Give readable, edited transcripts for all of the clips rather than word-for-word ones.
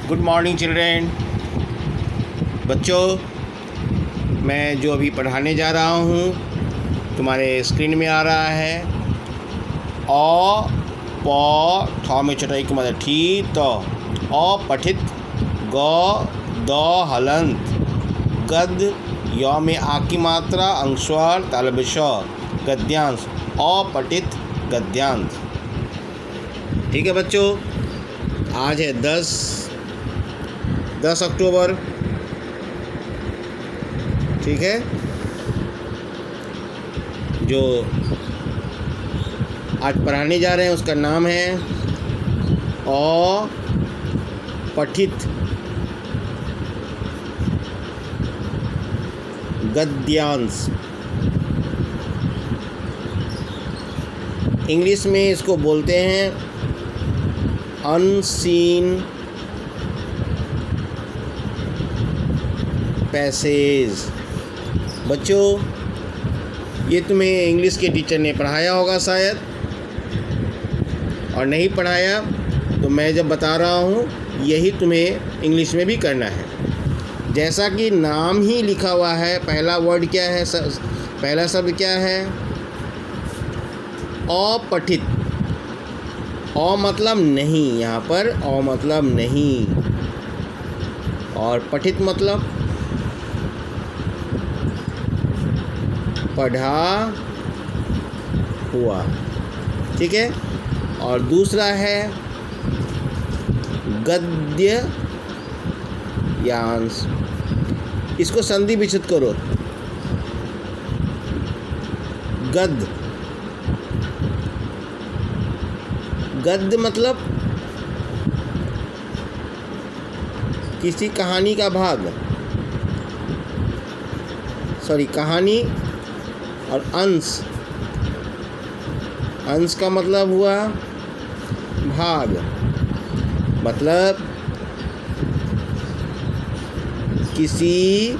Good morning children. बच्चों, मैं जो अभी पढ़ाने जा रहा हूँ तुम्हारे स्क्रीन में आ रहा है। अ प ठ में चटाई की मदद ठी तो अपठित ग द हलंत गद य में आ की मात्रा अंशवर तालब श गद्यांश अपठित गद्यांश। ठीक है बच्चों, आज है 10 अक्टूबर। ठीक है, जो आज पढ़ाने जा रहे हैं उसका नाम है अपठित गद्यांश। इंग्लिश में इसको बोलते हैं अनसीन पैसेज। बच्चों, ये तुम्हें इंग्लिश के टीचर ने पढ़ाया होगा शायद, और नहीं पढ़ाया तो मैं जब बता रहा हूँ यही तुम्हें इंग्लिश में भी करना है। जैसा कि नाम ही लिखा हुआ है, पहला वर्ड क्या है, पहला शब्द क्या है? अपठित। अ मतलब नहीं, यहाँ पर अ मतलब नहीं, और पठित मतलब पढ़ा हुआ। ठीक है, और दूसरा है गद्य यांश। इसको संधि विच्छेद करो। गद्य, गद्य मतलब किसी कहानी का भाग, कहानी, और अंश, अंश का मतलब हुआ भाग, मतलब किसी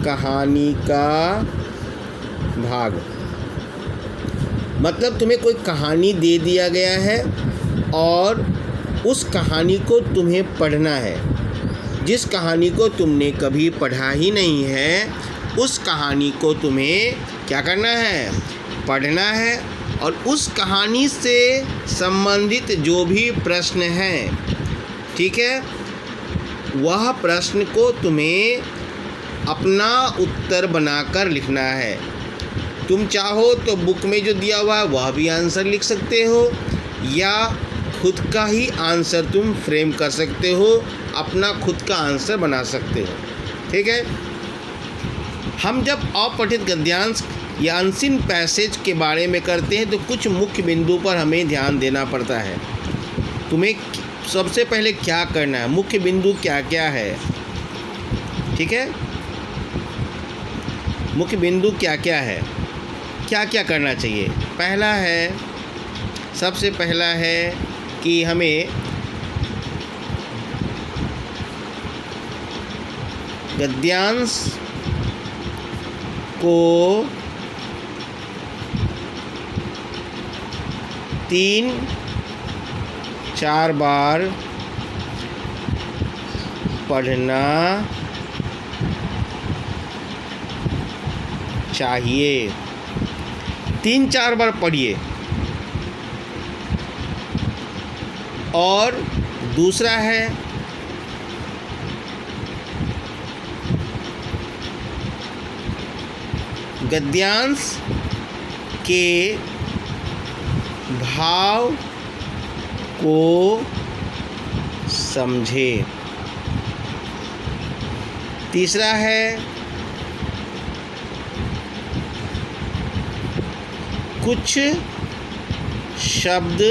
कहानी का भाग। मतलब तुम्हें कोई कहानी दे दिया गया है और उस कहानी को तुम्हें पढ़ना है। जिस कहानी को तुमने कभी पढ़ा ही नहीं है, उस कहानी को तुम्हें क्या करना है? पढ़ना है। और उस कहानी से संबंधित जो भी प्रश्न हैं, ठीक है, वह प्रश्न को तुम्हें अपना उत्तर बनाकर लिखना है। तुम चाहो तो बुक में जो दिया हुआ है वह भी आंसर लिख सकते हो, या खुद का ही आंसर तुम फ्रेम कर सकते हो, अपना खुद का आंसर बना सकते हो। ठीक है, हम जब अपठित गद्यांश या अनसीन पैसेज के बारे में करते हैं तो कुछ मुख्य बिंदु पर हमें ध्यान देना पड़ता है। तुम्हें सबसे पहले क्या करना है, मुख्य बिंदु क्या क्या है? ठीक है, मुख्य बिंदु क्या क्या है, क्या क्या करना चाहिए? पहला है, सबसे पहला है कि हमें गद्यांश को 3-4 बार पढ़ना चाहिए। 3-4 बार पढ़िए। और दूसरा है गद्यांश के भाव को समझे। तीसरा है कुछ शब्द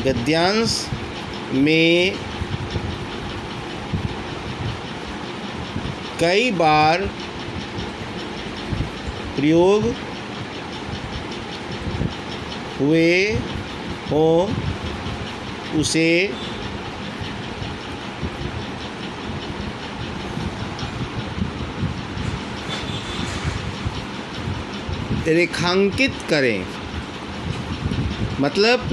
गद्यांश में कई बार प्रयोग हुए हों उसे रेखांकित करें। मतलब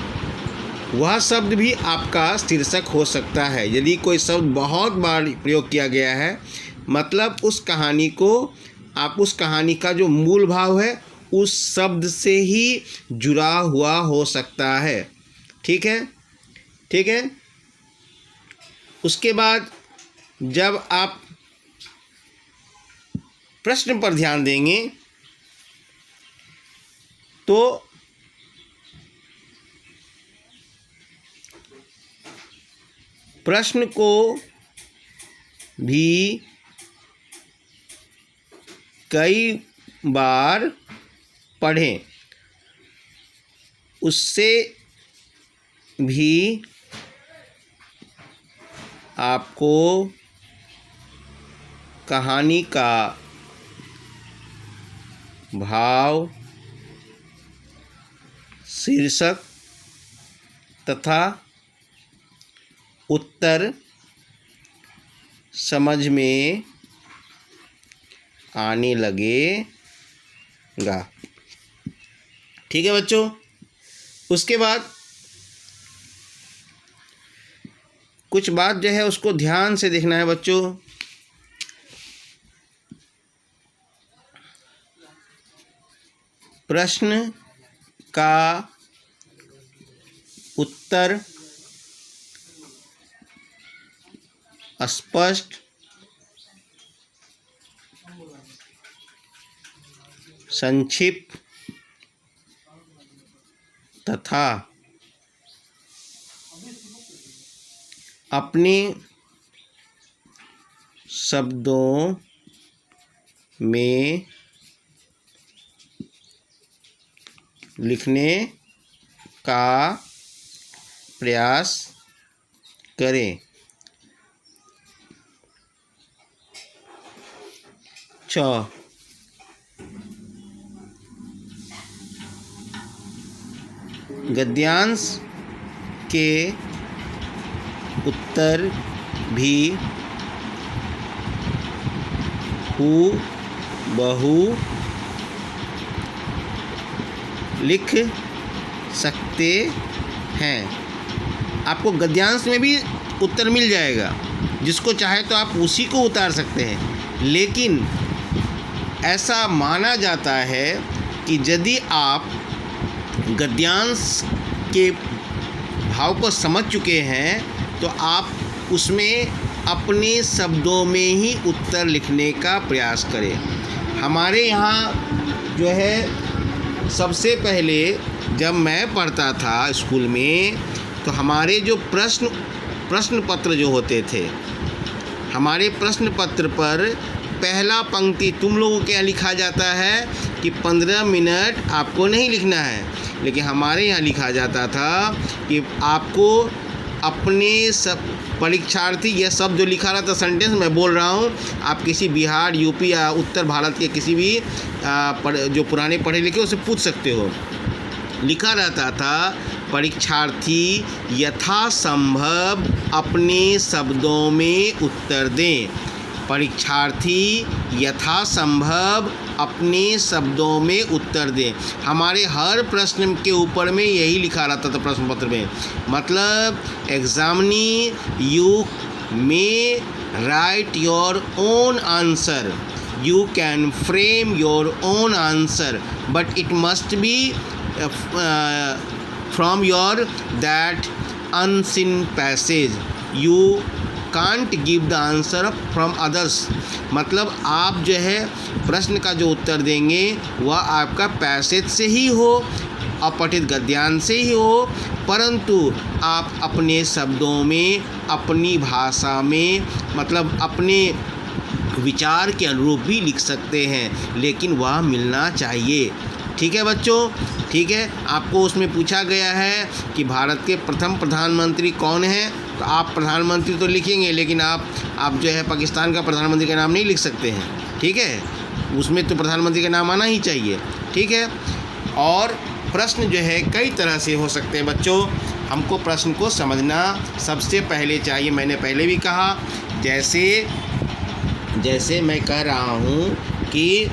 वह शब्द भी आपका शीर्षक हो सकता है। यदि कोई शब्द बहुत बार प्रयोग किया गया है, मतलब उस कहानी को आप उस कहानी का जो मूल भाव है उस शब्द से ही जुड़ा हुआ हो सकता है। ठीक है, ठीक है। उसके बाद जब आप प्रश्न पर ध्यान देंगे तो प्रश्न को भी कई बार पढ़ें, उससे भी आपको कहानी का भाव, शीर्षक तथा उत्तर समझ में आने लगेगा। ठीक है बच्चों। उसके बाद कुछ बात जो है उसको ध्यान से देखना है बच्चों। प्रश्न का उत्तर स्पष्ट, संक्षिप्त तथा अपने शब्दों में लिखने का प्रयास करें। 6 गद्यांश के उत्तर भी हूबहू लिख सकते हैं। आपको गद्यांश में भी उत्तर मिल जाएगा, जिसको चाहे तो आप उसी को उतार सकते हैं। लेकिन ऐसा माना जाता है कि यदि आप गद्यांश के भाव को समझ चुके हैं तो आप उसमें अपने शब्दों में ही उत्तर लिखने का प्रयास करें। हमारे यहाँ जो है सबसे पहले जब मैं पढ़ता था स्कूल में तो हमारे जो प्रश्न पत्र जो होते थे, हमारे प्रश्न पत्र पर पहला पंक्ति तुम लोगों को क्या लिखा जाता है कि 15 मिनट आपको नहीं लिखना है, लेकिन हमारे यहाँ लिखा जाता था कि आपको अपने सब परीक्षार्थी, यह सब जो लिखा रहता सेंटेंस मैं बोल रहा हूँ, आप किसी बिहार, यूपी या उत्तर भारत के किसी भी जो पुराने पढ़े लिखे उसे पूछ सकते हो। लिखा रहता था परीक्षार्थी यथासंभव अपने शब्दों में उत्तर दें। परीक्षार्थी यथासंभव अपने शब्दों में उत्तर दें। हमारे हर प्रश्न के ऊपर में यही लिखा रहता था प्रश्न पत्र में। मतलब examinee you may right your own answer, you can frame your own answer, but it must be from your that unseen passage. You can't give the answer from others. मतलब आप जो है प्रश्न का जो उत्तर देंगे वह आपका पैसेज से ही हो, अपठित गद्यांश से ही हो, परंतु आप अपने शब्दों में, अपनी भाषा में, मतलब अपने विचार के अनुरूप भी लिख सकते हैं, लेकिन वह मिलना चाहिए। ठीक है बच्चों, ठीक है। आपको उसमें पूछा गया है कि भारत के प्रथम प्रधानमंत्री कौन हैं, तो आप प्रधानमंत्री तो लिखेंगे, लेकिन आप जो है पाकिस्तान का प्रधानमंत्री का नाम नहीं लिख सकते हैं। ठीक है, उसमें तो प्रधानमंत्री का नाम आना ही चाहिए। ठीक है। और प्रश्न जो है कई तरह से हो सकते हैं बच्चों। हमको प्रश्न को समझना सबसे पहले चाहिए। मैंने पहले भी कहा, जैसे मैं कह रहा हूँ कि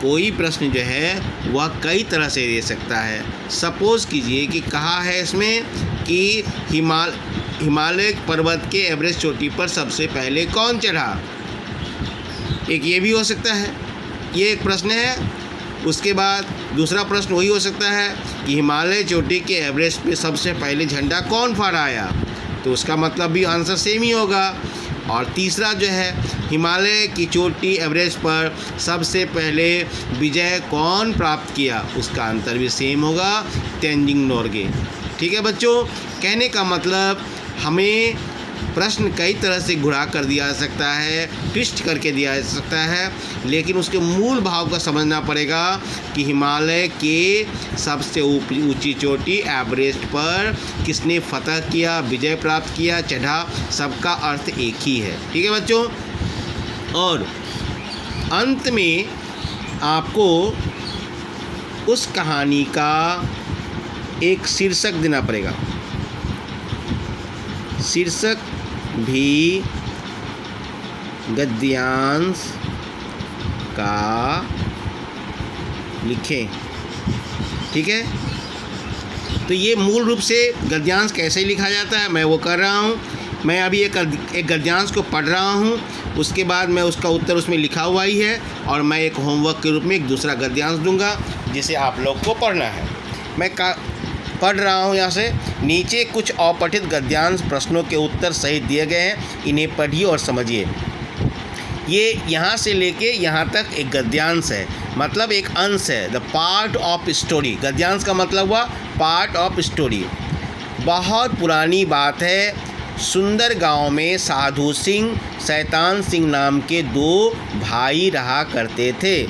कोई प्रश्न जो है वह कई तरह से दे सकता है। सपोज़ कीजिए कि कहा है इसमें कि हिमालय पर्वत के एवरेस्ट चोटी पर सबसे पहले कौन चढ़ा। एक ये भी हो सकता है, ये एक प्रश्न है। उसके बाद दूसरा प्रश्न वही हो सकता है कि हिमालय चोटी के एवरेस्ट पे सबसे पहले झंडा कौन फहराया, तो उसका मतलब भी आंसर सेम ही होगा। और तीसरा जो है हिमालय की चोटी एवरेस्ट पर सबसे पहले विजय कौन प्राप्त किया, उसका आंसर भी सेम होगा, तेंजिंग नोर्गे। ठीक है बच्चों, कहने का मतलब हमें प्रश्न कई तरह से घुरा कर दिया जा सकता है, ट्विस्ट करके दिया जा सकता है, लेकिन उसके मूल भाव को समझना पड़ेगा कि हिमालय के सबसे ऊंची चोटी एवरेस्ट पर किसने फतह किया, विजय प्राप्त किया, चढ़ा, सबका अर्थ एक ही है। ठीक है बच्चों, और अंत में आपको उस कहानी का एक शीर्षक देना पड़ेगा। शीर्षक भी गद्यांश का लिखें। ठीक है, तो ये मूल रूप से गद्यांश कैसे लिखा जाता है मैं वो कर रहा हूँ। मैं अभी एक गद्यांश को पढ़ रहा हूँ, उसके बाद मैं उसका उत्तर उसमें लिखा हुआ ही है, और मैं एक होमवर्क के रूप में एक दूसरा गद्यांश दूंगा जिसे आप लोग को पढ़ना है। मैं पढ़ रहा हूँ यहाँ से। नीचे कुछ अपठित गद्यांश प्रश्नों के उत्तर सहित दिए गए हैं, इन्हें पढ़िए और समझिए। ये यहाँ से लेके यहाँ तक एक गद्यांश है, मतलब एक अंश है, द पार्ट ऑफ स्टोरी। गद्यांश का मतलब हुआ पार्ट ऑफ स्टोरी। बहुत पुरानी बात है, सुंदर गांव में साधु सिंह, शैतान सिंह नाम के दो भाई रहा करते थे।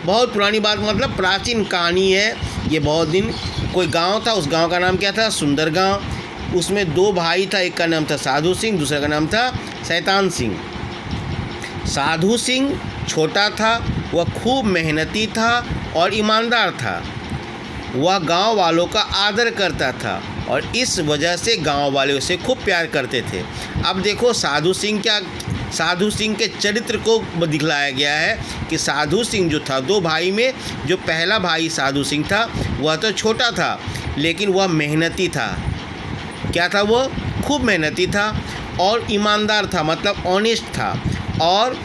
बहुत पुरानी बात मतलब प्राचीन कहानी है ये। बहुत दिन कोई गांव था, उस गांव का नाम क्या था, सुंदर गांव। उसमें दो भाई था, एक का नाम था साधु सिंह, दूसरे का नाम था शैतान सिंह। साधु सिंह छोटा था, वह खूब मेहनती था और ईमानदार था। वह गांव वालों का आदर करता था और इस वजह से गांव वाले उसे खूब प्यार करते थे। अब देखो साधु सिंह के चरित्र को दिखलाया गया है कि साधु सिंह जो था, दो भाई में जो पहला भाई साधु सिंह था वह तो छोटा था, लेकिन वह मेहनती था। क्या था वो? खूब मेहनती था और ईमानदार था, मतलब ऑनेस्ट था, और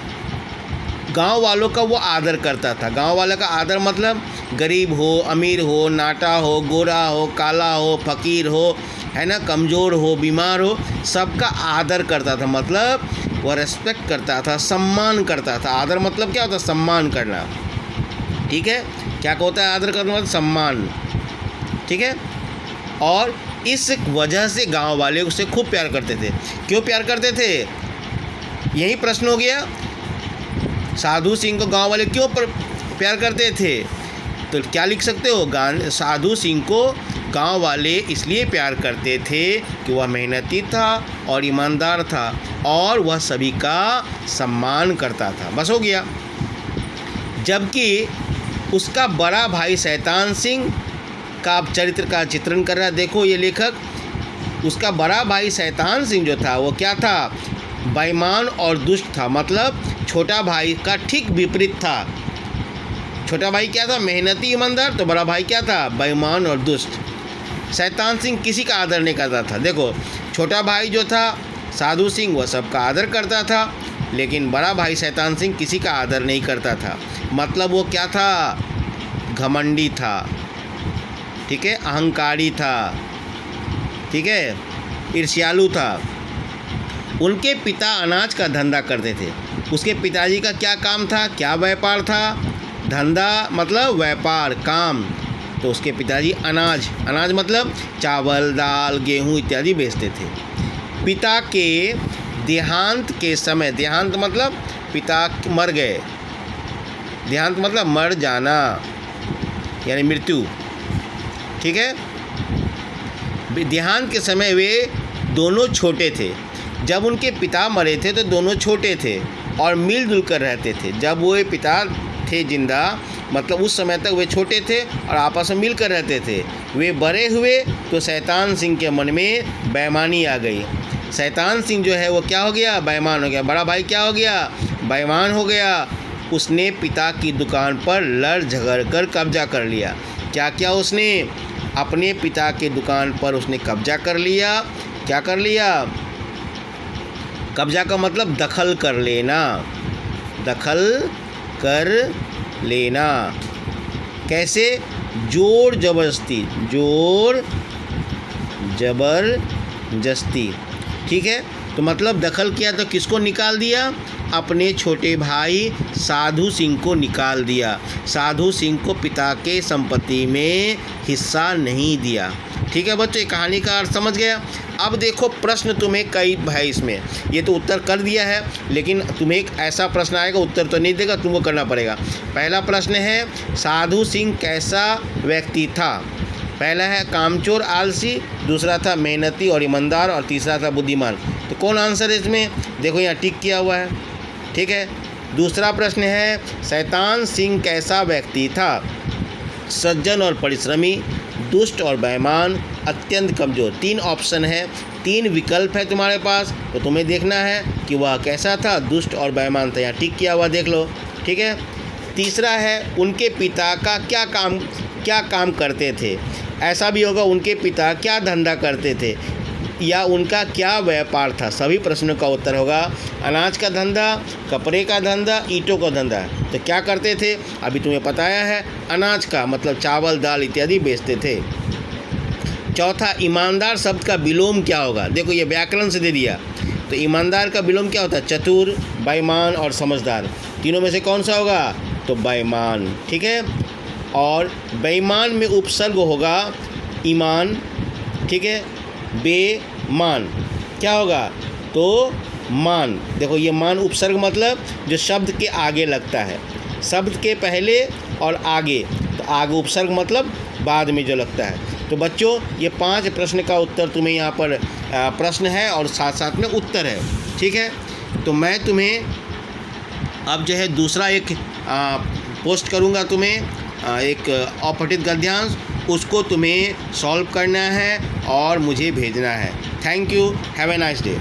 गांव वालों का वो आदर करता था। गांव वालों का आदर मतलब गरीब हो, अमीर हो, नाटा हो, गोरा हो, काला हो, फकीर हो, है ना, कमज़ोर हो, बीमार हो, सबका आदर करता था। मतलब वह रेस्पेक्ट करता था, सम्मान करता था। आदर मतलब क्या होता है? सम्मान करना। ठीक है, क्या होता है आदर करना? मतलब सम्मान। ठीक है, और इस वजह से गांव वाले उसे खूब प्यार करते थे। क्यों प्यार करते थे? यही प्रश्न हो गया। साधु सिंह को गांव वाले क्यों प्यार करते थे? तो क्या लिख सकते हो? साधु सिंह को गांव वाले इसलिए प्यार करते थे कि वह मेहनती था और ईमानदार था और वह सभी का सम्मान करता था। बस हो गया। जबकि उसका बड़ा भाई शैतान सिंह का चरित्र का चित्रण कर रहा है। देखो ये लेखक, उसका बड़ा भाई शैतान सिंह जो था वो क्या था? बेईमान और दुष्ट था। मतलब छोटा भाई का ठीक विपरीत था। छोटा भाई क्या था? मेहनती ईमानदार। तो बड़ा भाई क्या था? बेईमान और दुष्ट। शैतान सिंह किसी का आदर नहीं करता था। देखो छोटा भाई जो था साधु सिंह वह सबका आदर करता था, लेकिन बड़ा भाई शैतान सिंह किसी का आदर नहीं करता था। मतलब वो क्या था? घमंडी था। ठीक है, अहंकारी था। ठीक है, ईर्ष्यालु था। उनके पिता अनाज का धंधा करते थे। उसके पिताजी का क्या काम था? क्या व्यापार था? धंधा मतलब व्यापार, काम। तो उसके पिताजी अनाज मतलब चावल, दाल, गेहूँ इत्यादि बेचते थे। पिता के देहांत के समय, देहांत मतलब पिता मर गए, देहांत मतलब मर जाना यानी मृत्यु। ठीक है, देहांत के समय वे दोनों छोटे थे। जब उनके पिता मरे थे तो दोनों छोटे थे और मिलजुल कर रहते थे। जब वो पिता थे जिंदा, मतलब उस समय तक वे छोटे थे और आपस में मिलकर रहते थे। वे बड़े हुए तो शैतान सिंह के मन में बेईमानी आ गई। शैतान सिंह जो है वो क्या हो गया? बेईमान हो गया। बड़ा भाई क्या हो गया? बेईमान हो गया। उसने पिता की दुकान पर लड़ झगड़ कर कब्जा कर लिया। क्या क्या उसने? अपने पिता की दुकान पर उसने कब्जा कर लिया। क्या कर लिया? कब्जा का मतलब दखल कर लेना, दखल कर लेना। कैसे? जोर जबरदस्ती, जोर जबरदस्ती। ठीक है, तो मतलब दखल किया तो किसको निकाल दिया? अपने छोटे भाई साधु सिंह को निकाल दिया। साधु सिंह को पिता के संपत्ति में हिस्सा नहीं दिया। ठीक है बच्चों, ये कहानी का अर्थ समझ गया। अब देखो प्रश्न तुम्हें कई है इसमें, ये तो उत्तर कर दिया है, लेकिन तुम्हें एक ऐसा प्रश्न आएगा, उत्तर तो नहीं देगा, तुमको करना पड़ेगा। पहला प्रश्न है साधु सिंह कैसा व्यक्ति था? पहला है कामचोर आलसी, दूसरा था मेहनती और ईमानदार, और तीसरा था बुद्धिमान। तो कौन आंसर है इसमें? देखो यहाँ टिक किया हुआ है। ठीक है, दूसरा प्रश्न है शैतान सिंह कैसा व्यक्ति था? सज्जन और परिश्रमी, दुष्ट और बेईमान, अत्यंत कमज़ोर। 3 ऑप्शन है, 3 विकल्प है तुम्हारे पास, तो तुम्हें देखना है कि वह कैसा था, दुष्ट और बेईमान था। यहाँ टिक किया हुआ देख लो। ठीक है, तीसरा है उनके पिता का क्या काम करते थे? ऐसा भी होगा उनके पिता क्या धंधा करते थे, या उनका क्या व्यापार था। सभी प्रश्नों का उत्तर होगा अनाज का धंधा, कपड़े का धंधा, ईंटों का धंधा। तो क्या करते थे? अभी तुम्हें बताया है, अनाज का मतलब चावल दाल इत्यादि बेचते थे। चौथा, ईमानदार शब्द का विलोम क्या होगा? देखो ये व्याकरण से दे दिया, तो ईमानदार का विलोम क्या होता है? चतुर, बेईमान और समझदार। तीनों में से कौन सा होगा? तो बेईमान। ठीक है, और बेईमान में उपसर्ग होगा ईमान। ठीक है, बेमान क्या होगा? तो मान। देखो ये मान उपसर्ग मतलब जो शब्द के आगे लगता है, शब्द के पहले और आगे, तो आगे उपसर्ग मतलब बाद में जो लगता है। तो बच्चों ये 5 प्रश्न का उत्तर तुम्हें यहाँ पर प्रश्न है और साथ साथ में उत्तर है। ठीक है, तो मैं तुम्हें अब जो है दूसरा एक पोस्ट करूँगा, तुम्हें एक अपठित गद्यांश, उसको तुम्हें सॉल्व करना है और मुझे भेजना है। Thank you, have a nice day.